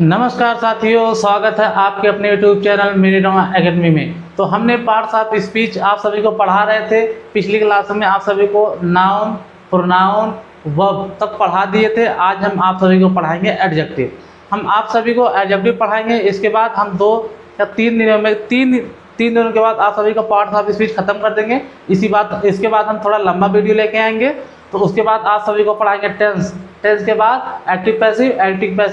नमस्कार साथियों, स्वागत है आपके अपने YouTube चैनल मेरीडोमा एकेडमी में। तो हमने पार्ट्स ऑफ स्पीच आप सभी को पढ़ा रहे थे। पिछली क्लास में आप सभी को नाउन, प्रोनाउन, वर्ब तक पढ़ा दिए थे। आज हम आप सभी को पढ़ाएंगे एडजेक्टिव। हम आप सभी को एडजेक्टिव पढ़ाएंगे। इसके बाद हम 2 या 3 दिनों में तीन दिनों के बाद आप सभी को पार्ट्स ऑफ स्पीच खत्म कर देंगे। इसके बाद हम थोड़ा लंबा वीडियो लेके आएंगे। तो उसके बाद आप सभी को पढ़ाएंगे टेंस के बाद एक्टिव पैसिव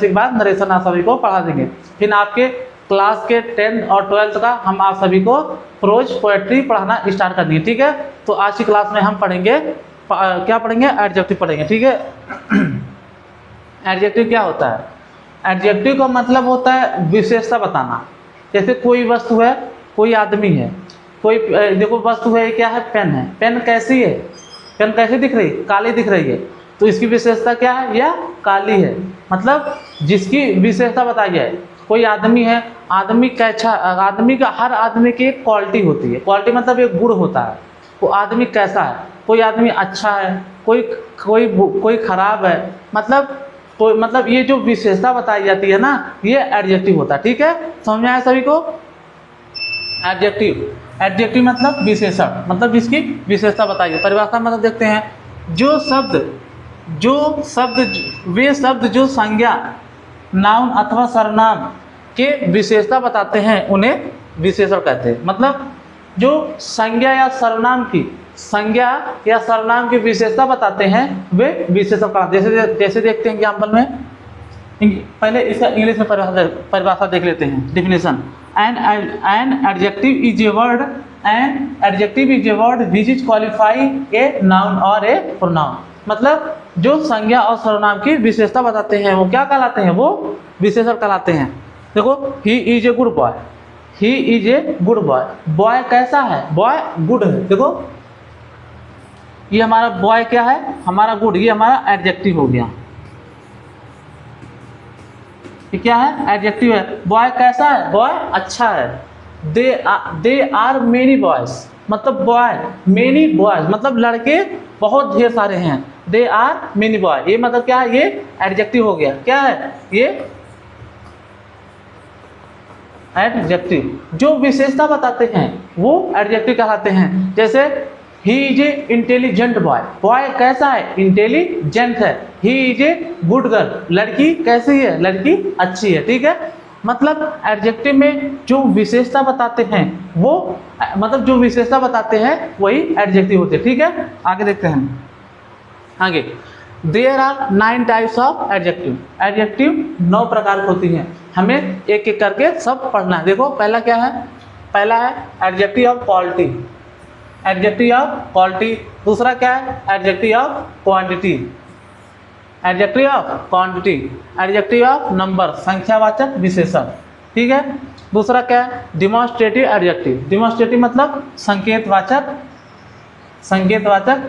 के बाद नरेशन आप सभी को पढ़ा देंगे। फिर आपके क्लास के 10th और 12th का हम आप सभी को प्रोज पोएट्री पढ़ाना स्टार्ट कर देंगे। ठीक है, तो आज की क्लास में हम पढ़ेंगे क्या पढ़ेंगे? एडजेक्टिव पढ़ेंगे। ठीक है, एडजेक्टिव क्या होता है? एडजेक्टिव का मतलब होता है विशेषता बताना। जैसे कोई वस्तु है, कोई आदमी है, कोई देखो वस्तु है, क्या है? पेन है। पेन कैसी है? पेन कैसी दिख रही है? काली दिख रही है। तो इसकी विशेषता क्या है? यह काली है, मतलब जिसकी विशेषता बताई जाए। कोई आदमी है, आदमी कैसा? आदमी का हर आदमी की एक क्वालिटी होती है। क्वालिटी मतलब एक गुण होता है। वो आदमी कैसा है? कोई आदमी अच्छा है, कोई खराब है, मतलब ये जो विशेषता बताई जाती है ना, ये एडजेक्टिव होता है। ठीक है, समझ में आया सभी को? एडजेक्टिव मतलब विशेषण, मतलब जिसकी विशेषता बताइए। परिभाषा मतलब देखते हैं, वे शब्द जो संज्ञा, नाउन अथवा सर्वनाम के विशेषता बताते हैं उन्हें विशेषण कहते हैं। मतलब जो संज्ञा या सर्वनाम की विशेषता बताते हैं वे विशेषण कहते हैं। जैसे देखते हैं एग्जाम्पल में। पहले इसका इंग्लिश में परिभाषा देख लेते हैं, definition. An adjective is a word which is qualify a noun or a pronoun। मतलब जो संज्ञा और सर्वनाम की विशेषता बताते हैं वो क्या कहलाते हैं? वो विशेषण कहलाते हैं। देखो, he is a good boy। Boy कैसा है? बॉय गुड है। देखो, ये हमारा बॉय क्या है? हमारा गुड। ये हमारा एडजेक्टिव हो गया। ये क्या है? एडजेक्टिव है। बॉय कैसा है? बॉय अच्छा है। दे आर मेनी बॉयज, मतलब बॉय मेनी बॉयज मतलब लड़के बहुत ढेर सारे हैं। दे आर मेनी बॉय, ये मतलब क्या है? ये एडजेक्टिव हो गया। क्या है ये? एडजेक्टिव। जो विशेषता बताते हैं वो एडजेक्टिव कहलाते हैं। जैसे ही is A intelligent boy. Boy कैसा है? इंटेलिजेंट है। He is a good girl. लड़की कैसी है? लड़की अच्छी है। ठीक है, मतलब एडजेक्टिव में जो विशेषता बताते हैं वही एडजेक्टिव होते हैं। ठीक है, आगे देखते हैं। आगे, there are 9 types of adjective. Adjective 9 प्रकार की होती हैं। हमें एक एक करके सब पढ़ना है। देखो, पहला क्या है? पहला है एडजेक्टिव ऑफ क्वालिटी। दूसरा क्या है? Adjective of quantity. Adjective of number, संख्यावाचक विशेषण। ठीक है, दूसरा क्या है? डिमॉन्स्ट्रेटिव एडजेक्टिव मतलब संकेतवाचक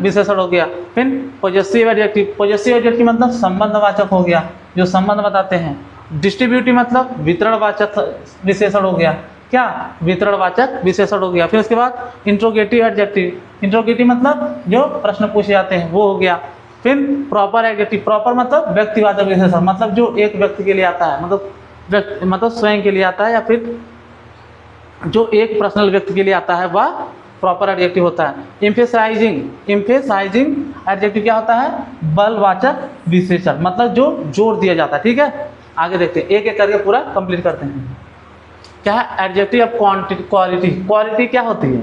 विशेषण हो गया। फिर पॉजेसिव एडजेक्टिव मतलब संबंधवाचक हो गया, जो संबंध बताते हैं। डिस्ट्रीब्यूटिव मतलब वितरणवाचक विशेषण हो गया। क्या? वितरणवाचक विशेषण हो गया। फिर उसके बाद इंट्रोगेटिव एडजेक्टिव मतलब जो प्रश्न पूछे जाते हैं वो हो गया। फिर प्रॉपर एडजेक्टिव मतलब व्यक्तिवाचक विशेषण, मतलब जो एक व्यक्ति के लिए आता है, मतलब स्वयं के लिए आता है, या फिर जो एक पर्सनल व्यक्ति के लिए आता है वह प्रॉपर एडजेक्टिव होता है। एम्फेसाइजिंग एडजेक्टिव क्या होता है? बलवाचक विशेषण, मतलब जो जोर दिया जाता है। ठीक है, आगे देखते हैं, एक एक करके पूरा कंप्लीट करते हैं। क्या है? एडजेक्टिव ऑफ क्वालिटी क्या होती है?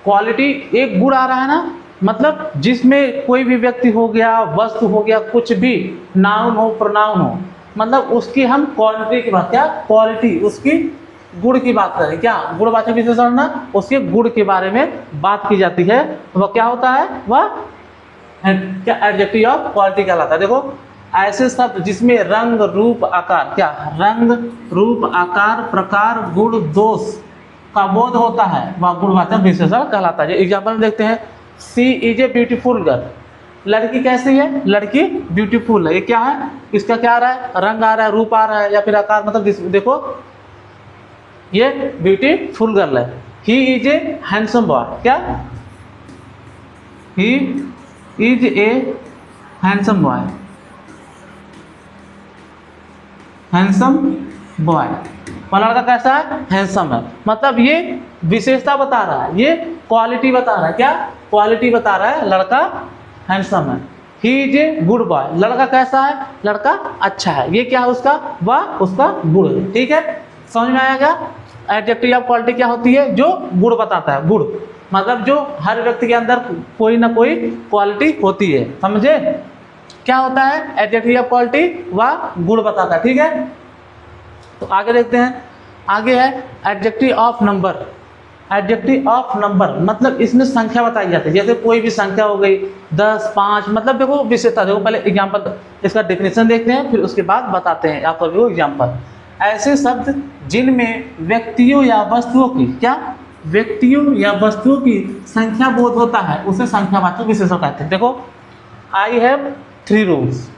क्वालिटी एक गुण आ रहा है ना, मतलब जिसमें कोई भी व्यक्ति हो गया, वस्तु हो गया, कुछ भी, नाउन हो, प्रोनाउन हो, मतलब उसकी हम क्वालिटी की बात, क्या क्वालिटी, उसकी गुण की बात करें। क्या? गुणवाचक विशेषण ना, उसके गुण के बारे में बात की जाती है, तो वह क्या होता है? वह क्या एडजेक्टिव ऑफ क्वालिटी कहलाता है। देखो, ऐसे शब्द जिसमें रंग रूप आकार, क्या रंग रूप आकार प्रकार गुण दोष का बोध होता है वह गुणवाचक विशेषण कहलाता है। एग्जाम्पल में देखते हैं, सी इज ए ब्यूटीफुल गर्ल। लड़की कैसी है? लड़की ब्यूटीफुल है। ये क्या है? इसका क्या आ रहा है? रंग आ रहा है, रूप आ रहा है, या फिर आकार, मतलब देखो ये ब्यूटीफुल गर्ल है। He is a handsome boy. क्या? He is a handsome boy. Handsome boy, वह लड़का कैसा है, हैंडसम है। मतलब ये विशेषता बता रहा है, ये क्वालिटी बता रहा है, क्या क्वालिटी बता रहा है, लड़का हैंडसम है। He is a good boy, लड़का कैसा है, लड़का अच्छा है। ये क्या है उसका, वह उसका गुण है। ठीक है, समझ में आया क्या। एडजेक्टिव ऑफ क्वालिटी क्या होती है, जो गुण बताता है, गुण मतलब जो हर व्यक्ति के अंदर कोई ना कोई क्वालिटी होती है, समझे। क्या होता है एडजेक्टिव ऑफ क्वालिटी, वह गुण बताता है। ठीक है, तो आगे देखते हैं। आगे है adjective of number. Adjective of number मतलब इसमें संख्या बताई जाती है। जैसे कोई भी संख्या हो गई 10, 5, मतलब देखो विशेषता, देखो पहले एग्जाम्पल, इसका डेफिनेशन देखते हैं, फिर उसके बाद बताते हैं आप सभी को एग्जाम्पल। ऐसे शब्द जिनमें व्यक्तियों या वस्तुओं की, क्या व्यक्तियों या वस्तुओं की संख्या बोध होता है, उसे संख्यावाचक विशेषण कहते हैं। देखो I have 3 rooms,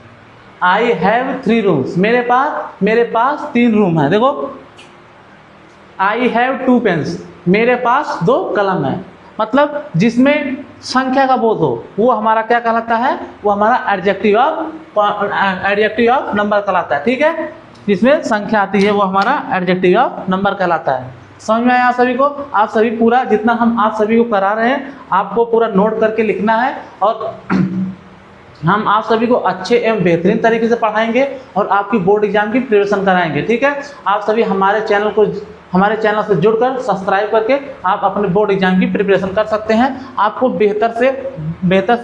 I have 3 rooms, मेरे पास 3 रूम है। देखो आई हैव 2 पेन्स, मेरे पास 2 कलम है। मतलब जिसमें संख्या का बोध हो वो हमारा क्या कहलाता है, वो हमारा एडजेक्टिव ऑफ नंबर कहलाता है। ठीक है, जिसमें संख्या आती है वो हमारा एडजेक्टिव ऑफ नंबर कहलाता है। समझ में आया आप सभी को। आप सभी पूरा जितना हम आप सभी को करा रहे हैं आपको पूरा नोट करके लिखना है, और हम आप सभी को अच्छे एवं बेहतरीन तरीके से पढ़ाएंगे और आपकी बोर्ड एग्जाम की प्रिपरेशन कराएंगे। ठीक है, आप सभी हमारे चैनल से जुड़कर सब्सक्राइब करके आप अपने बोर्ड एग्जाम की प्रिपरेशन कर सकते हैं। आपको बेहतर से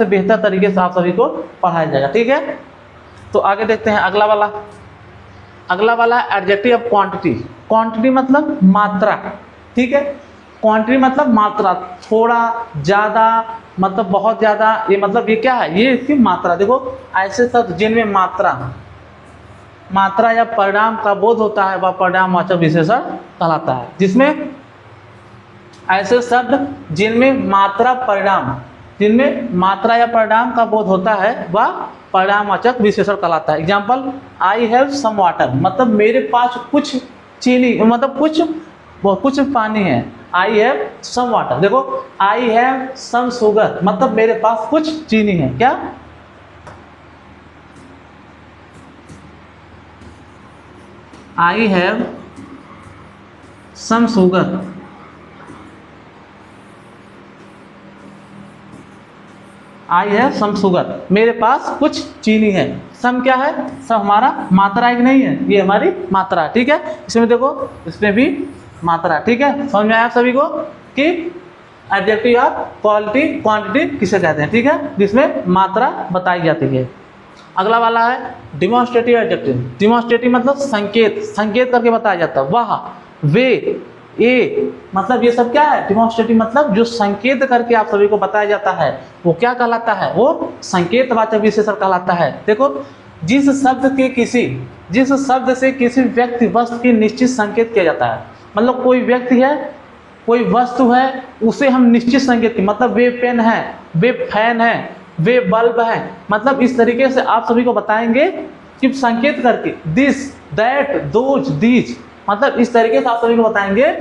बेहतर तरीके से आप सभी को पढ़ाया जाएगा। ठीक है, तो आगे देखते हैं अगला वाला एडजेक्टिव ऑफ क्वांटिटी। क्वांटिटी मतलब मात्रा। ठीक है, क्वांटिटी मतलब मात्रा, थोड़ा, ज़्यादा, मतलब बहुत ज़्यादा, ये मतलब ये क्या है, ये इसकी मात्रा। देखो ऐसे शब्द जिनमें मात्रा या परिणाम का बोध होता है वह परिणामवाचक विशेषण कहलाता है। जिसमें ऐसे शब्द जिनमें मात्रा या परिणाम का बोध होता है वह परिणामवाचक विशेषण कहलाता है। Example I have some water, मतलब मेरे पास कुछ चीनी, मतलब कुछ पानी है। I have some water. देखो आई हैव सम शुगर, मतलब मेरे पास कुछ चीनी है। क्या I have some sugar, I have some sugar, मेरे पास कुछ चीनी है। सम क्या है, सम हमारा मात्रा एक नहीं है, ये हमारी मात्रा है। ठीक है, इसमें देखो इसमें भी मात्रा। ठीक है, समझ में आया सभी को कि एडजेक्टिव ऑफ क्वांटिटी किसे कहते हैं। ठीक है, जिसमें मात्रा बताई जाती है। अगला वाला है डिमॉन्स्ट्रेटिव एडजेक्टिव। डिमॉन्स्ट्रेटिव मतलब संकेत करके बताया जाता है। वह, वे, ये, मतलब ये सब क्या है, डिमॉन्स्ट्रेटिव मतलब जो संकेत करके आप सभी को बताया जाता है वो क्या कहलाता है, वो संकेतवाचक विशेषण कहलाता है। देखो जिस शब्द से किसी व्यक्ति वस्तु की निश्चित संकेत किया जाता है, मतलब कोई व्यक्ति है, कोई वस्तु है, उसे हम निश्चित संकेत की, मतलब वे पेन है, वे फैन है, वे बल्ब है, मतलब इस तरीके से आप सभी को बताएंगे कि संकेत करके दिस, दैट, दोज, दीज, मतलब इस तरीके से आप सभी को बताएंगे,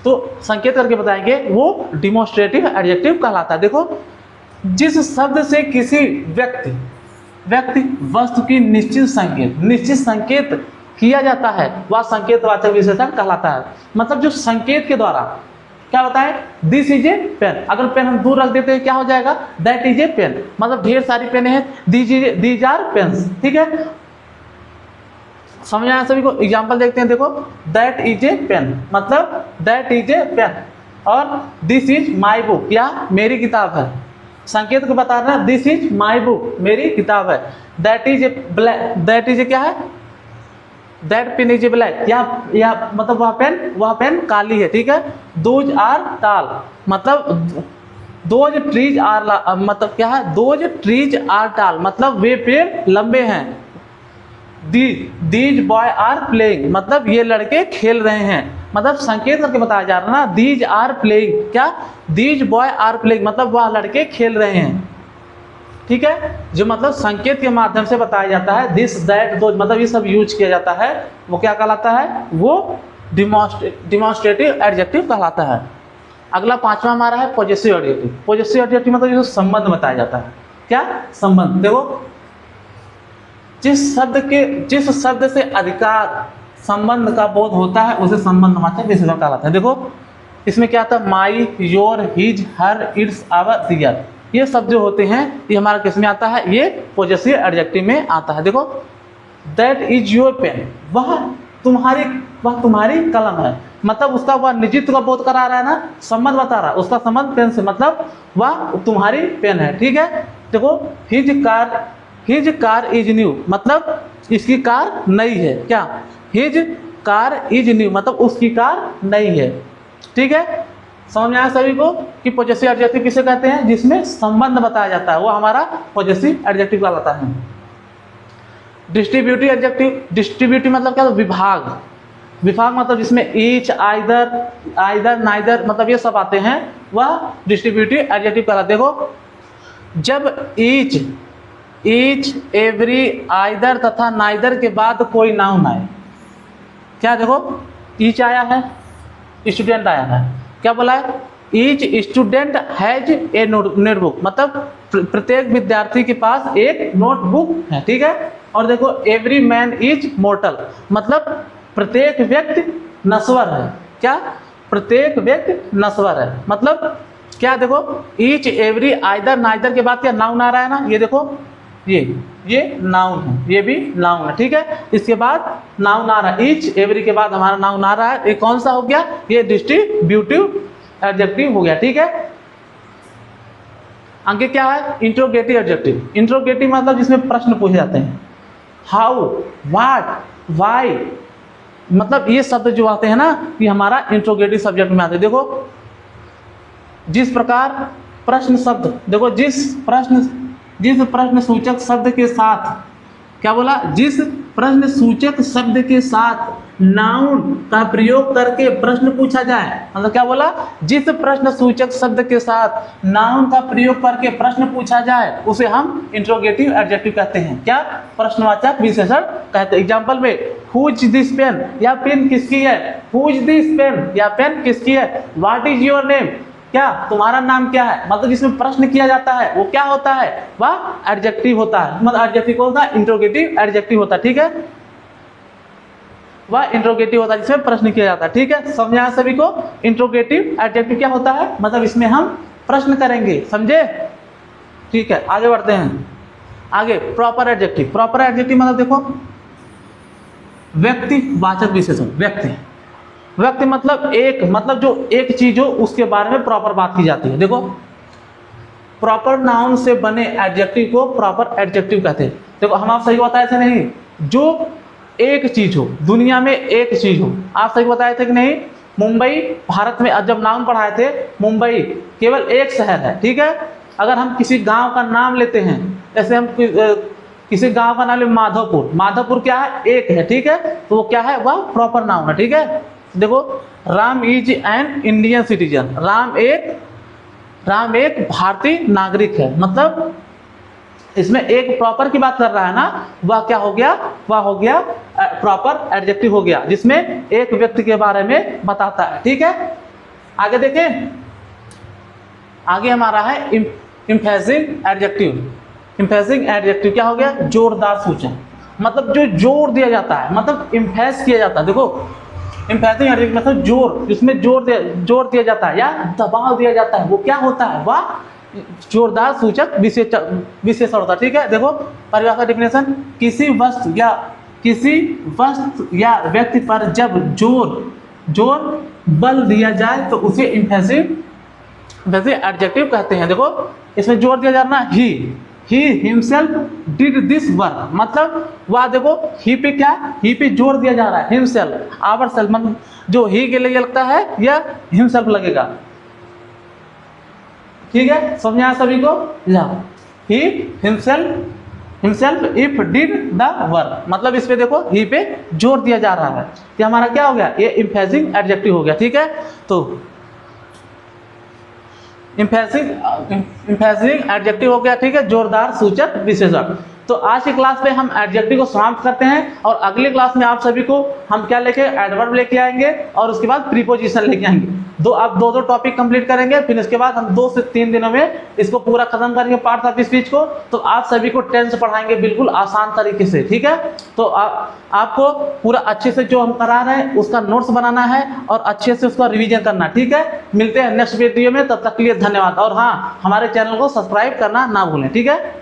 तो संकेत करके बताएंगे, वो डिमॉन्स्ट्रेटिव एडजेक्टिव कहलाता है। देखो जिस शब्द से किसी व्यक्ति वस्तु की निश्चित संकेत किया जाता है वह संकेतवाचक विशेषण कहलाता है। मतलब जो संकेत के द्वारा क्या होता है, दिस इज ए पेन, अगर पेन हम दूर रख देते हैं क्या हो जाएगा, दैट इज ए पेन, मतलब ढेर सारी पेन है, दीज आर पेन्स। ठीक है, समझ आया सभी को। एग्जाम्पल देखते हैं। देखो दैट इज ए पेन, मतलब दैट इज ए पेन, और दिस इज माई बुक, क्या मेरी किताब है। संकेत को बता रहा है, दिस इज माई बुक, मेरी किताब है। That is a black, that is a क्या है, that pain is a black, या मतलब वह पेन काली है। ठीक है, दोज आर टाल, मतलब दोज ट्रीज आर, मतलब क्या है, दोज ट्रीज आर टाल, मतलब वे पेड़ लंबे हैं। दीज बॉय आर प्लेइंग, मतलब ये लड़के खेल रहे हैं, मतलब संकेत करके बताया जा रहा है ना, दीज आर प्लेइंग, क्या दीज बॉय आर प्लेइंग, मतलब वह लड़के खेल रहे हैं। ठीक है, जो मतलब संकेत के माध्यम से बताया जाता है, दिस, दैट, दो, मतलब ये सब यूज किया जाता है, वो क्या कहलाता है, वो डिमॉन्स्ट्रेटिव एडजेक्टिव कहलाता है। अगला पांचवा हमारा है पॉजेसिव एडजेक्टिव। पॉजेसिव एडजेक्टिव मतलब जो संबंध बताया जाता है। क्या संबंध, देखो जिस शब्द से अधिकार संबंध का बोध होता है उसे संबंधवाचक विशेषण कहलाता है। देखो इसमें क्या आता है, my, your, his, her, its, our, their, ये सब जो होते हैं ये हमारा किस में आता है, ये पॉजेसिव एडजेक्टिव में आता है। देखो दैट इज योर पेन, वह तुम्हारी कलम है, मतलब उसका वह निजित्व का बोध करा रहा है ना, संबंध बता रहा है, उसका संबंध पेन से, मतलब वह तुम्हारी पेन है। ठीक है, देखो हिज कार इज न्यू, मतलब इसकी कार नई है। क्या, हिज कार इज न्यू, मतलब उसकी कार नई है। ठीक है, समझ में आया सभी को कि पॉजेसिव एडजेक्टिव किसे कहते हैं, जिसमें संबंध बताया जाता है, वो हमारा पॉजेसिव एडजेक्टिव कहलाता है। डिस्ट्रीब्यूटिव एडजेक्टिव, डिस्ट्रीब्यूटिव मतलब क्या, विभाग मतलब जिसमें ईच, आइदर, नाइदर, मतलब ये सब आते हैं, वह डिस्ट्रीब्यूटिव एडजेक्टिव कहलाते हैं। देखो जब ईच, एवरी, आइदर तथा नाइदर के बाद कोई नाउन आए, क्या देखो ईच आया है, स्टूडेंट आया है, क्या बोला है, each student has a notebook, मतलब प्रत्येक विद्यार्थी के पास एक नोटबुक है। ठीक है, और देखो एवरी मैन इज मोर्टल, मतलब प्रत्येक व्यक्ति नश्वर है। क्या, प्रत्येक व्यक्ति नश्वर है, मतलब क्या, देखो ईच, एवरी, आइदर, नाइदर के बाद क्या नाउन आ रहा है ना, ये देखो ये नाउन है, ये भी नाउन है। ठीक है, इसके बाद नाउन आ रहा है, ईच, एवरी के बाद हमारा नाउन आ रहा है, ये कौन सा हो गया, ये डिस्ट्रीब्यूटिव एडजेक्टिव हो गया। ठीक है, आगे क्या है, इंट्रोगेटिव एडजेक्टिव। इंट्रोगेटिव मतलब जिसमें प्रश्न पूछे जाते हैं, हाउ, व्हाट, व्हाई, मतलब ये शब्द जो आते हैं ना, ये हमारा इंट्रोगेटिव सब्जेक्ट में आते हैं। देखो जिस प्रकार प्रश्न शब्द, देखो जिस प्रश्न सूचक शब्द के साथ, क्या बोला, जिस प्रश्न सूचक शब्द के साथ नाउन का प्रयोग करके प्रश्न पूछा जाए, मतलब क्या बोला, जिस प्रश्न सूचक शब्द के साथ नाउन का प्रयोग करके प्रश्न पूछा जाए उसे हम इंट्रोगेटिव एडजेक्टिव कहते हैं। क्या, प्रश्नवाचक विशेषण कहते हैं। एग्जांपल में हुज दिस पेन, या पेन किसकी है, हुज दिस पेन, या पेन किसकी है, व्हाट इज योर नेम, क्या तुम्हारा नाम क्या है, मतलब जिसमें प्रश्न किया जाता है वो क्या होता है, वह एडजेक्टिव होता है, मतलब एडजेक्टिव कौन सा, इंट्रोगेटिव एडजेक्टिव होता है। ठीक है, वह इंट्रोगेटिव होता है जिसमें प्रश्न किया जाता है। ठीक है, समझा सभी को, इंट्रोगेटिव एडजेक्टिव क्या होता है, मतलब इसमें हम प्रश्न करेंगे, समझे। ठीक है, आगे बढ़ते हैं। आगे प्रॉपर एडजेक्टिव। प्रॉपर एडजेक्टिव मतलब देखो व्यक्तिवाचक विशेषण। व्यक्ति मतलब जो एक चीज हो उसके बारे में प्रॉपर बात की जाती है। देखो प्रॉपर नाउन से बने एडजेक्टिव को प्रॉपर एडजेक्टिव कहते हैं। देखो हम आप सही बताए थे नहीं, जो एक चीज हो, दुनिया में एक चीज हो, आप सही बताए थे कि नहीं। मुंबई भारत में जब नाउन पढ़ाए थे, मुंबई केवल एक शहर है। ठीक है, अगर हम किसी गांव का नाम लेते हैं, जैसे हम किसी गांव का नाम ले, माधवपुर क्या है, एक है। ठीक है, तो वो क्या है, वह प्रॉपर नाउन है। ठीक है, देखो Ram is an Indian citizen, Ram एक भारतीय नागरिक है, मतलब इसमें एक प्रॉपर की बात कर रहा है ना, वह क्या हो गया, वह हो गया प्रॉपर एडजेक्टिव हो गया, जिसमें एक व्यक्ति के बारे में बताता है। ठीक है, आगे देखें। आगे हमारा है इम्फेसिंग एडजेक्टिव। इम्फेसिंग एडजेक्टिव क्या हो गया, जोरदार सूचक, मतलब जो जोर दिया जाता है, मतलब इम्फेस किया जाता है। देखो इम्फेसिंग एडजेक्टिव मतलब जोर, जिसमें जोर दिया जाता है या दबाव दिया जाता है, वो क्या होता है, वह जोरदार सूचक विशेषण होता है। ठीक है, देखो परिभाषा डेफिनेशन, किसी वस्तु या व्यक्ति पर जब जोर बल दिया जाए तो उसे इम्फेसिव एडजेक्टिव कहते हैं। देखो इसमें जोर दिया जा रहा है, he himself did this work, मतलब वह देखो ही पे क्या, ही पे जोर दिया जा रहा है, हिमसेल्फ, आवर सेल्फ, मतलब जो ही के लिए लगता है या हिमसेल्फ लगेगा। ठीक है, समझ आया सभी को। He himself if did the work, मतलब इस पे देखो ही पे जोर दिया जा रहा है, ये हमारा क्या हो गया, ये इम्फेसिंग एडजेक्टिव हो गया। ठीक है, तो इम्फेसिंग एडजेक्टिव हो गया। ठीक है, जोरदार सूचक विशेषण। तो आज की क्लास में हम एडजेक्टिव को समाप्त करते हैं, और अगली क्लास में आप सभी को हम क्या लेके, एडवर्ब लेके आएंगे, और उसके बाद प्रीपोजिशन लेके आएंगे। आप दो टॉपिक कंप्लीट करेंगे, फिर इसके बाद हम 2 से 3 दिनों में इसको पूरा खत्म करेंगे पार्ट्स ऑफ स्पीच को। तो आप सभी को टेंस पढ़ाएंगे बिल्कुल आसान तरीके से, ठीक है। तो आपको पूरा अच्छे से जो हम करा रहे हैं उसका नोट्स बनाना है और अच्छे से उसका रिवीजन करना, ठीक है। मिलते हैं नेक्स्ट वीडियो में, तब तक के लिए धन्यवाद। और हाँ, हमारे चैनल को सब्सक्राइब करना ना भूलें, ठीक है।